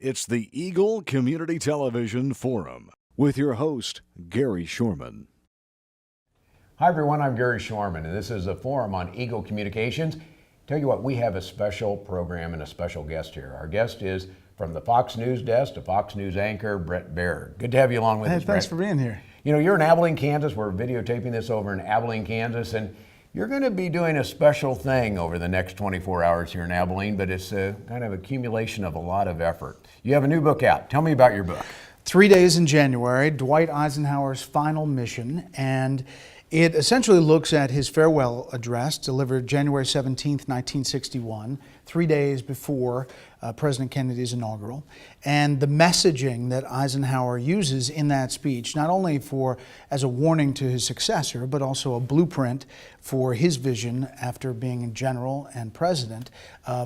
It's the Eagle Community Television Forum with your host, Gary Shorman. Hi everyone, I'm Gary Shorman, and this is a forum on Eagle Communications. Tell you what, we have a special program and a special guest here. Our guest is from the Fox News desk, a Fox News anchor, Bret Baier. Good to have you along with us, Bret. Thanks for being here. You know, you're in Abilene, Kansas. We're videotaping this over in Abilene, Kansas, and you're going to be doing a special thing over the next 24 hours here in Abilene, but it's a kind of accumulation of a lot of effort. You have a new book out. Tell me about your book. 3 days in January, Dwight Eisenhower's Final Mission, and it essentially looks at his farewell address delivered January 17th, 1961, 3 days before President Kennedy's inaugural, and the messaging that Eisenhower uses in that speech, not only as a warning to his successor, but also a blueprint for his vision after being general and president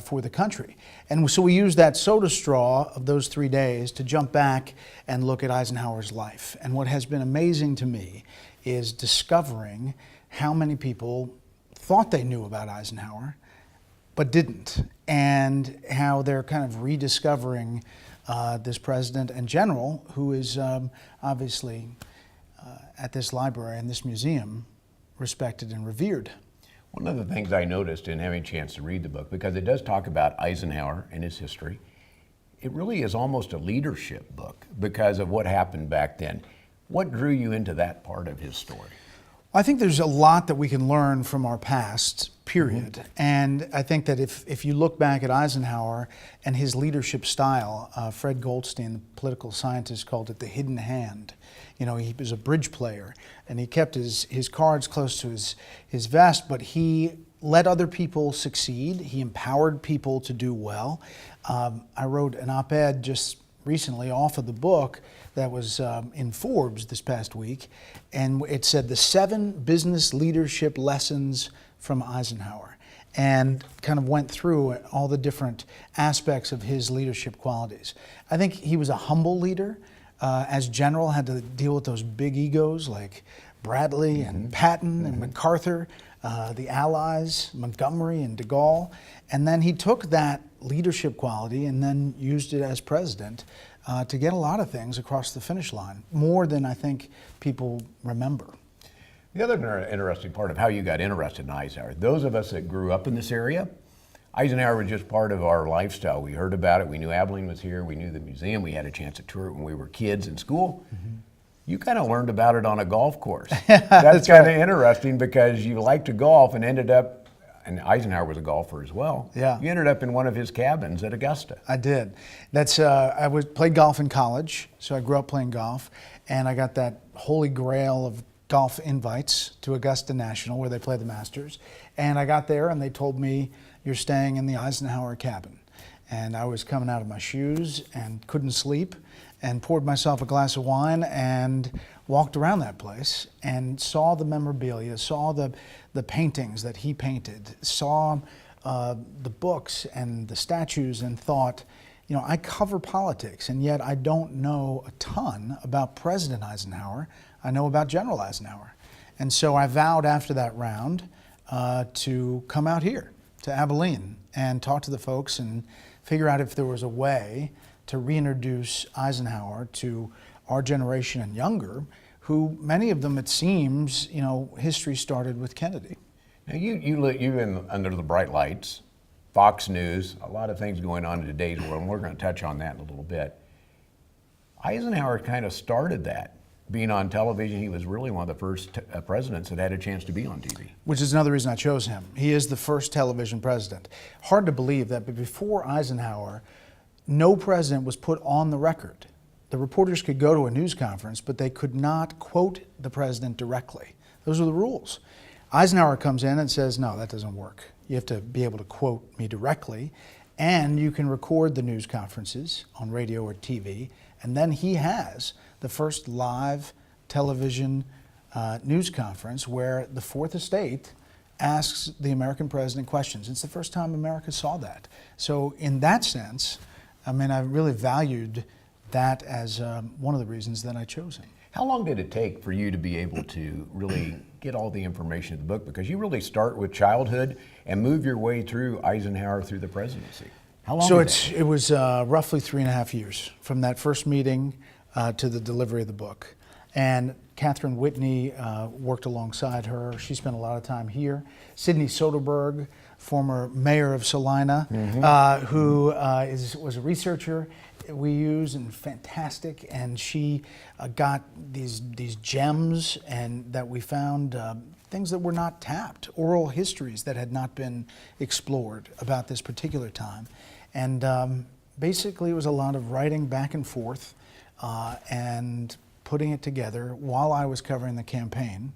for the country. And so we use that soda straw of those 3 days to jump back and look at Eisenhower's life. And what has been amazing to me is discovering how many people thought they knew about Eisenhower, but didn't, and how they're kind of rediscovering this president and general who is obviously at this library and this museum respected and revered. One of the things I noticed in having a chance to read the book, because it does talk about Eisenhower and his history, it really is almost a leadership book because of what happened back then. What drew you into that part of his story? I think there's a lot that we can learn from our past, period. Mm-hmm. And I think that if you look back at Eisenhower and his leadership style, Fred Goldstein, the political scientist, called it the hidden hand. You know, he was a bridge player and he kept his cards close to his vest, but he let other people succeed. He empowered people to do well. I wrote an op-ed just recently off of the book that was in Forbes this past week, and it said the 7 business leadership lessons from Eisenhower, and kind of went through all the different aspects of his leadership qualities. I think he was a humble leader. As general, had to deal with those big egos like Bradley and Patton and MacArthur, the Allies, Montgomery and de Gaulle, and then he took that leadership quality and then used it as president to get a lot of things across the finish line, more than I think people remember. The other interesting part of how you got interested in Eisenhower, those of us that grew up in this area, Eisenhower was just part of our lifestyle. We heard about it, we knew Abilene was here, we knew the museum, we had a chance to tour it when we were kids in school. Mm-hmm. You kind of learned about it on a golf course. That's kind of interesting because you liked to golf and ended up, and Eisenhower was a golfer as well. Yeah. You ended up in one of his cabins at Augusta. I did. That's I played golf in college, so I grew up playing golf, and I got that holy grail of golf invites to Augusta National where they play the Masters. And I got there and they told me, you're staying in the Eisenhower cabin. And I was coming out of my shoes and couldn't sleep, and poured myself a glass of wine and walked around that place and saw the memorabilia, saw the paintings that he painted, saw the books and the statues, and thought, you know, I cover politics and yet I don't know a ton about President Eisenhower. I know about General Eisenhower. And so I vowed after that round to come out here to Abilene and talk to the folks and figure out if there was a way to reintroduce Eisenhower to our generation and younger, who many of them, it seems, you know, history started with Kennedy. Now you in under the bright lights, Fox News, a lot of things going on in today's world, and we're going to touch on that in a little bit. Eisenhower kind of started that. Being on television, he was really one of the first presidents that had a chance to be on TV. Which is another reason I chose him. He is the first television president. Hard to believe that, but before Eisenhower, no president was put on the record. The reporters could go to a news conference, but they could not quote the president directly. Those are the rules. Eisenhower comes in and says, no, that doesn't work. You have to be able to quote me directly, and you can record the news conferences on radio or TV, and then he has the first live television news conference where the Fourth Estate asks the American president questions. It's the first time America saw that. So in that sense, I mean, I really valued that as one of the reasons that I chose him. How long did it take for you to be able to really get all the information in the book? Because you really start with childhood and move your way through Eisenhower through the presidency. How long So was it was roughly 3.5 years from that first meeting to the delivery of the book. And Catherine Whitney worked alongside her. She spent a lot of time here. Sidney Soderberg, former mayor of Salina, who was a researcher we use and fantastic. And she got these gems and that we found things that were not tapped, oral histories that had not been explored about this particular time. And basically, it was a lot of writing back and forth and putting it together while I was covering the campaign.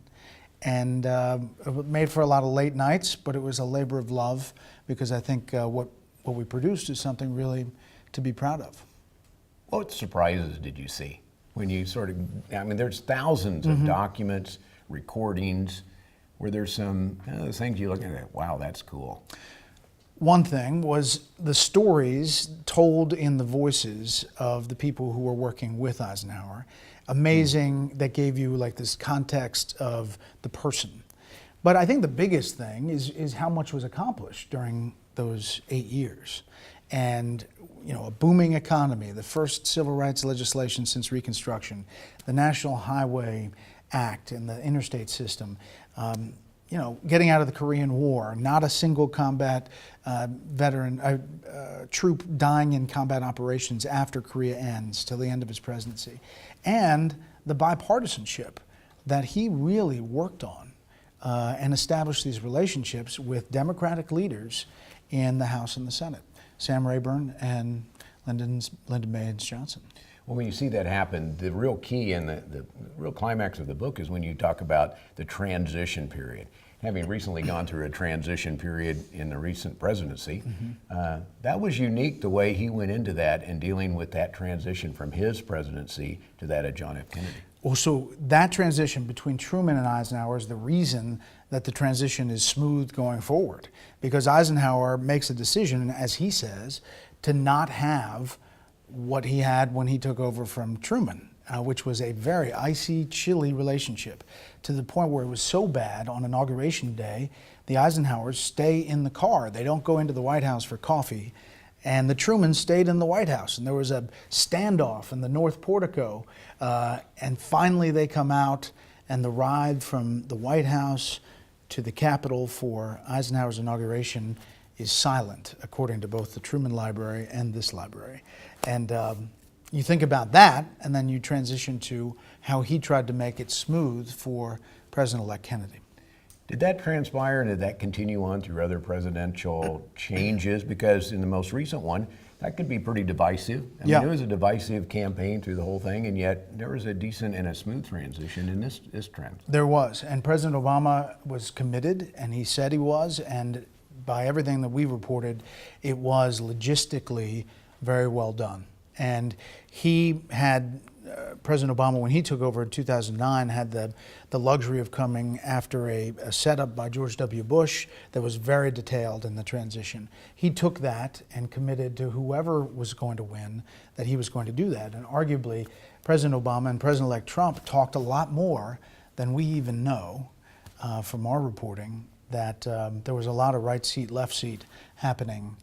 And it made for a lot of late nights, but it was a labor of love because I think what we produced is something really to be proud of. What surprises did you see when you there's thousands of documents, recordings, where there's some things you look at, wow, that's cool. One thing was the stories told in the voices of the people who were working with Eisenhower. Amazing, that gave you like this context of the person. But I think the biggest thing is how much was accomplished during those 8 years. And a booming economy, the first civil rights legislation since Reconstruction, the National Highway Act and the interstate system, getting out of the Korean War, not a single combat troop dying in combat operations after Korea ends till the end of his presidency, and the bipartisanship that he really worked on and established these relationships with Democratic leaders in the House and the Senate, Sam Rayburn and Lyndon Baines Johnson. Well, when you see that happen, the real key and the real climax of the book is when you talk about the transition period. Having recently gone through a transition period in the recent presidency, that was unique the way he went into that and dealing with that transition from his presidency to that of John F. Kennedy. Well, so that transition between Truman and Eisenhower is the reason that the transition is smooth going forward, because Eisenhower makes a decision, as he says, to not have what he had when he took over from Truman, which was a very icy, chilly relationship, to the point where it was so bad on Inauguration Day, the Eisenhowers stay in the car. They don't go into the White House for coffee. And the Trumans stayed in the White House. And there was a standoff in the North Portico. And finally they come out, and the ride from the White House to the Capitol for Eisenhower's inauguration is silent, according to both the Truman Library and this library. And you think about that, and then you transition to how he tried to make it smooth for President-elect Kennedy. Did that transpire and did that continue on through other presidential changes? Because in the most recent one, that could be pretty divisive. I mean, it was a divisive campaign through the whole thing, and yet there was a decent and a smooth transition in this trend. There was, and President Obama was committed, and he said he was, and by everything that we reported, it was logistically very well done. And he had, President Obama, when he took over in 2009, had the luxury of coming after a setup by George W. Bush that was very detailed in the transition. He took that and committed to whoever was going to win that he was going to do that. And arguably, President Obama and President-elect Trump talked a lot more than we even know from our reporting, that there was a lot of right seat, left seat happening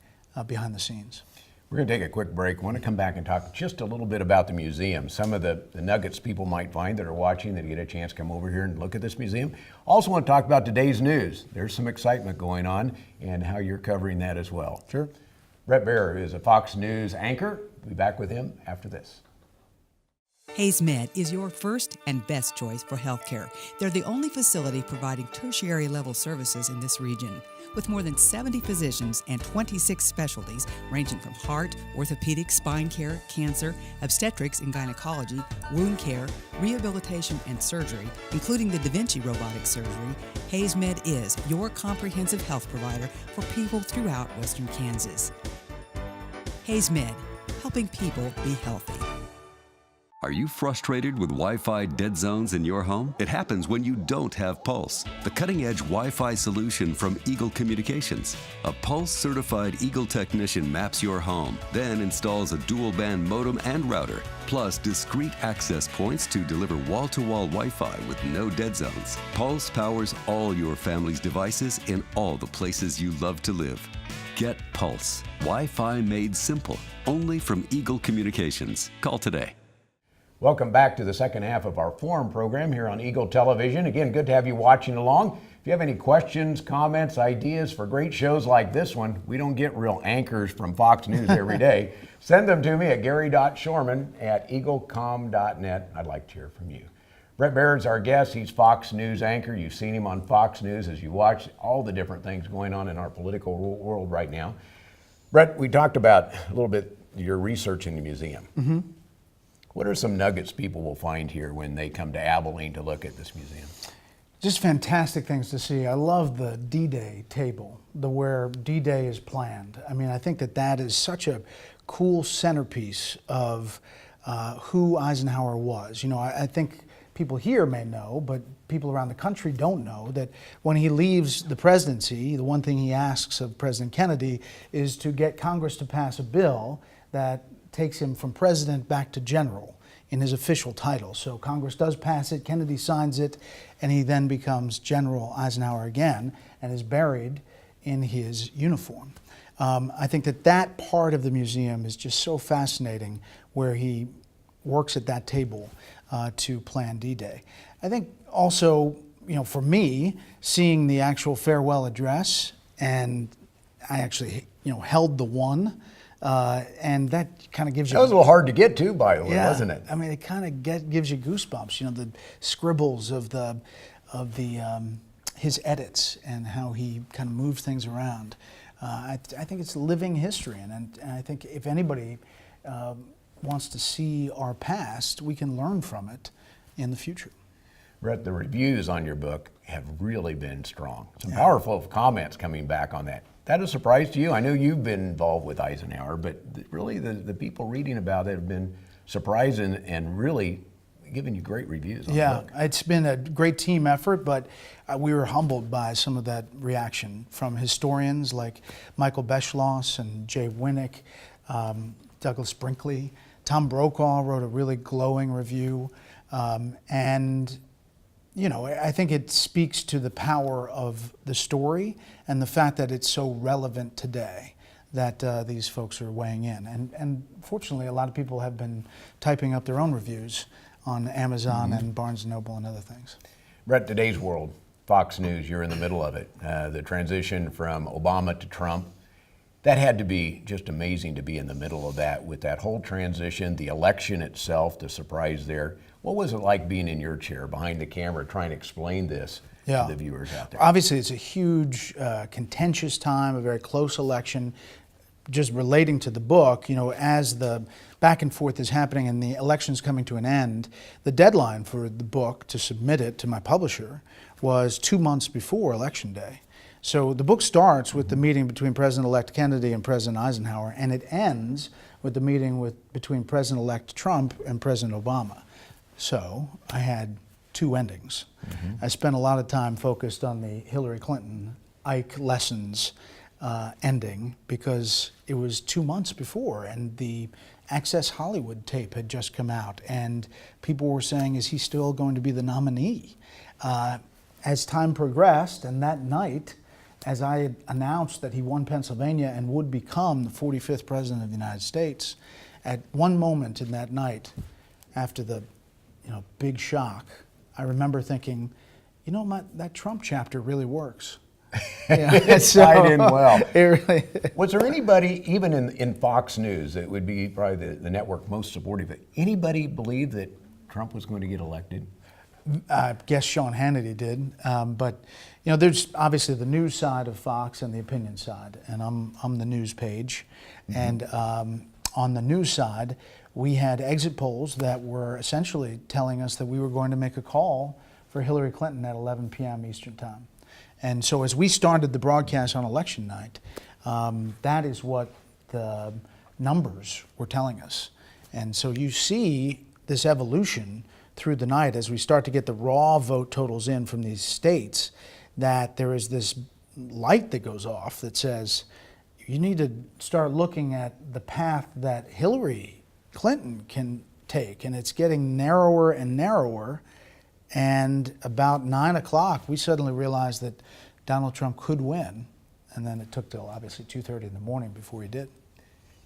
behind the scenes. We're going to take a quick break. I want to come back and talk just a little bit about the museum, some of the nuggets people might find that are watching that get a chance to come over here and look at this museum. Also want to talk about today's news. There's some excitement going on and how you're covering that as well. Sure. Bret Baier is a Fox News anchor. We'll be back with him after this. Hayes Med is your first and best choice for healthcare. They're the only facility providing tertiary level services in this region. With more than 70 physicians and 26 specialties ranging from heart, orthopedic, spine care, cancer, obstetrics and gynecology, wound care, rehabilitation and surgery, including the Da Vinci robotic surgery, Hayes Med is your comprehensive health provider for people throughout Western Kansas. Hayes Med, helping people be healthy. Are you frustrated with Wi-Fi dead zones in your home? It happens when you don't have Pulse, the cutting-edge Wi-Fi solution from Eagle Communications. A Pulse-certified Eagle technician maps your home, then installs a dual-band modem and router, plus discrete access points to deliver wall-to-wall Wi-Fi with no dead zones. Pulse powers all your family's devices in all the places you love to live. Get Pulse. Wi-Fi made simple. Only from Eagle Communications. Call today. Welcome back to the second half of our Forum program here on Eagle Television. Again, good to have you watching along. If you have any questions, comments, ideas for great shows like this one, we don't get real anchors from Fox News every day. Send them to me at gary.shorman@eaglecom.net. I'd like to hear from you. Bret Baier is our guest. He's Fox News anchor. You've seen him on Fox News as you watch all the different things going on in our political world right now. Bret, we talked about a little bit your research in the museum. Mm-hmm. What are some nuggets people will find here when they come to Abilene to look at this museum? Just fantastic things to see. I love the D-Day table, where D-Day is planned. I mean, I think that is such a cool centerpiece of who Eisenhower was. You know, I think people here may know, but people around the country don't know that when he leaves the presidency, the one thing he asks of President Kennedy is to get Congress to pass a bill that takes him from president back to general in his official title. So Congress does pass it, Kennedy signs it, and he then becomes General Eisenhower again and is buried in his uniform. I think that part of the museum is just so fascinating, where he works at that table to plan D-Day. I think also, you know, for me, seeing the actual farewell address, and I actually, you know, held the one, and that kind of gives you... That was a little hard to get to, by the way, wasn't it? I mean, it kind of gives you goosebumps, you know, the scribbles of his edits and how he kind of moves things around. I think it's living history, and I think if anybody wants to see our past, we can learn from it in the future. Bret, the reviews on your book have really been strong. Some powerful comments coming back on that. That a surprise to you? I know you've been involved with Eisenhower, but really the people reading about it have been surprised and really giving you great reviews on the book. Yeah, it's been a great team effort, but we were humbled by some of that reaction from historians like Michael Beschloss and Jay Winnick, Douglas Brinkley. Tom Brokaw wrote a really glowing review, and you know, I think it speaks to the power of the story and the fact that it's so relevant today that these folks are weighing in. And fortunately, a lot of people have been typing up their own reviews on Amazon and Barnes & Noble and other things. Bret, today's world, Fox News, you're in the middle of it. The transition from Obama to Trump, that had to be just amazing to be in the middle of that with that whole transition, the election itself, the surprise there. What was it like being in your chair behind the camera trying to explain this to the viewers out there? Obviously, it's a huge, contentious time, a very close election. Just relating to the book, you know, as the back and forth is happening and the election's coming to an end, the deadline for the book to submit it to my publisher was 2 months before Election Day. So the book starts with the meeting between President-elect Kennedy and President Eisenhower, and it ends with the meeting between President-elect Trump and President Obama. So I had two endings. I spent a lot of time focused on the Hillary Clinton, Ike lessons ending, because it was 2 months before and the Access Hollywood tape had just come out and people were saying, is he still going to be the nominee? As time progressed, and that night, as I had announced that he won Pennsylvania and would become the 45th President of the United States, at one moment in that night, after the big shock, I remember thinking, you know, that Trump chapter really works. It tied in well. It really, was there anybody, even in Fox News, that would be probably the network most supportive, anybody believe that Trump was going to get elected? I guess Sean Hannity did, but you know, there's obviously the news side of Fox and the opinion side, and I'm the news page, and on the news side, we had exit polls that were essentially telling us that we were going to make a call for Hillary Clinton at 11 p.m. Eastern Time. And so as we started the broadcast on election night, that is what the numbers were telling us. And so you see this evolution through the night as we start to get the raw vote totals in from these states, that there is this light that goes off that says, you need to start looking at the path that Hillary Clinton can take. And it's getting narrower and narrower. And about 9 o'clock, we suddenly realized that Donald Trump could win. And then it took till obviously 2:30 in the morning before he did.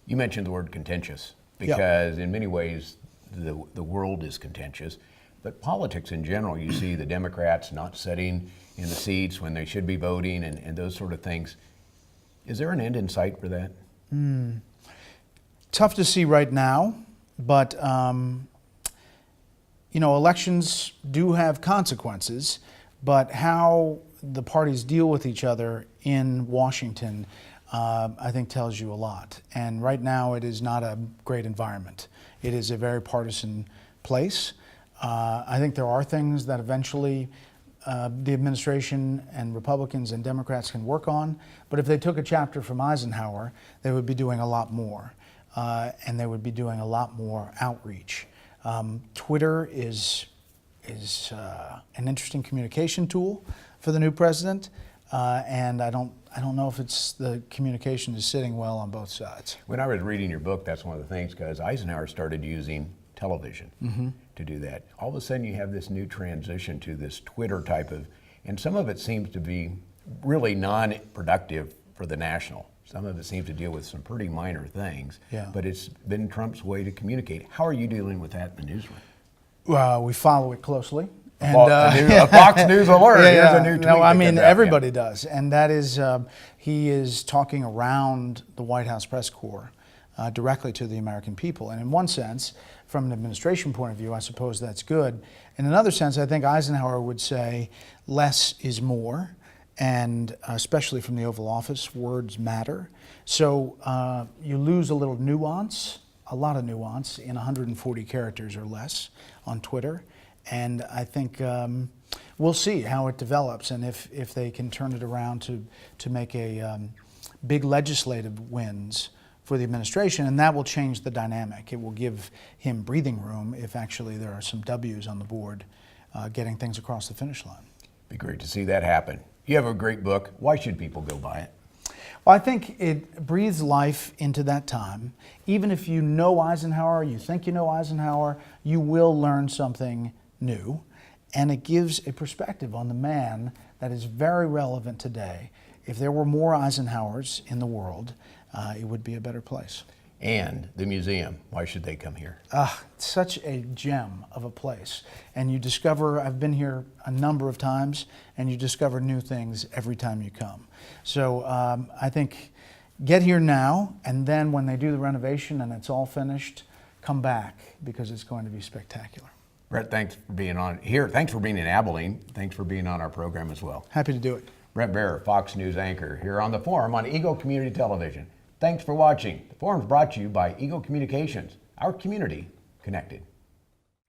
You mentioned the word contentious because in many ways the world is contentious, but politics in general, you see the Democrats not sitting in the seats when they should be voting and those sort of things. Is there an end in sight for that? Tough to see right now, but elections do have consequences, but how the parties deal with each other in Washington, I think tells you a lot. And right now it is not a great environment. It is a very partisan place. I think there are things that eventually the administration and Republicans and Democrats can work on, but if they took a chapter from Eisenhower, they would be doing a lot more, and they would be doing a lot more outreach. Twitter is an interesting communication tool for the new president, and I don't know if the communication is sitting well on both sides. When I was reading your book, that's one of the things, because Eisenhower started using television to do that. All of a sudden you have this new transition to this Twitter type of, and some of it seems to be really non-productive for the national. Some of it seems to deal with some pretty minor things, but it's been Trump's way to communicate. How are you dealing with that in the newsroom? We follow it closely. And, a Fox News alert. Here's a new tweet. No, I mean, everybody does. And that is, he is talking around the White House press corps directly to the American people. And in one sense, from an administration point of view, I suppose that's good. In another sense, I think Eisenhower would say less is more. And especially from the Oval Office, words matter. So you lose a little nuance, a lot of nuance, in 140 characters or less on Twitter. And I think we'll see how it develops and if they can turn it around to make a big legislative wins for the administration, and that will change the dynamic. It will give him breathing room if actually there are some W's on the board getting things across the finish line. Be great to see that happen. You have a great book. Why should people go buy it? Well, I think it breathes life into that time. Even if you know Eisenhower, you think you know Eisenhower, you will learn something new, and it gives a perspective on the man that is very relevant today. If there were more Eisenhowers in the world, it would be a better place. And the museum, why should they come here? Such a gem of a place. And you discover, I've been here a number of times, and you discover new things every time you come. So I think get here now, and then when they do the renovation and it's all finished, come back, because it's going to be spectacular. Bret, thanks for being on here. Thanks for being in Abilene. Thanks for being on our program as well. Happy to do it. Bret Baier, Fox News anchor, here on The Forum on Eagle Community Television. Thanks for watching. The Forum's brought to you by Eagle Communications, our community connected.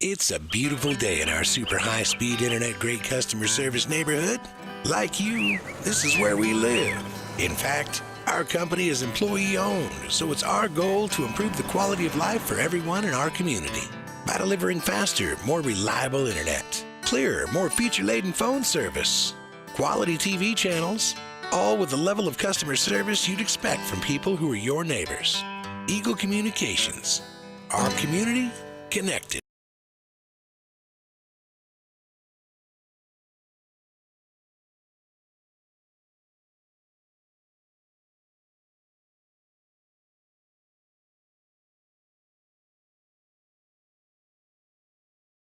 It's a beautiful day in our super high-speed internet great customer service neighborhood. Like you, this is where we live. In fact, our company is employee-owned, so it's our goal to improve the quality of life for everyone in our community by delivering faster, more reliable internet, clearer, more feature-laden phone service, quality TV channels, all with the level of customer service you'd expect from people who are your neighbors. Eagle Communications, our community connected.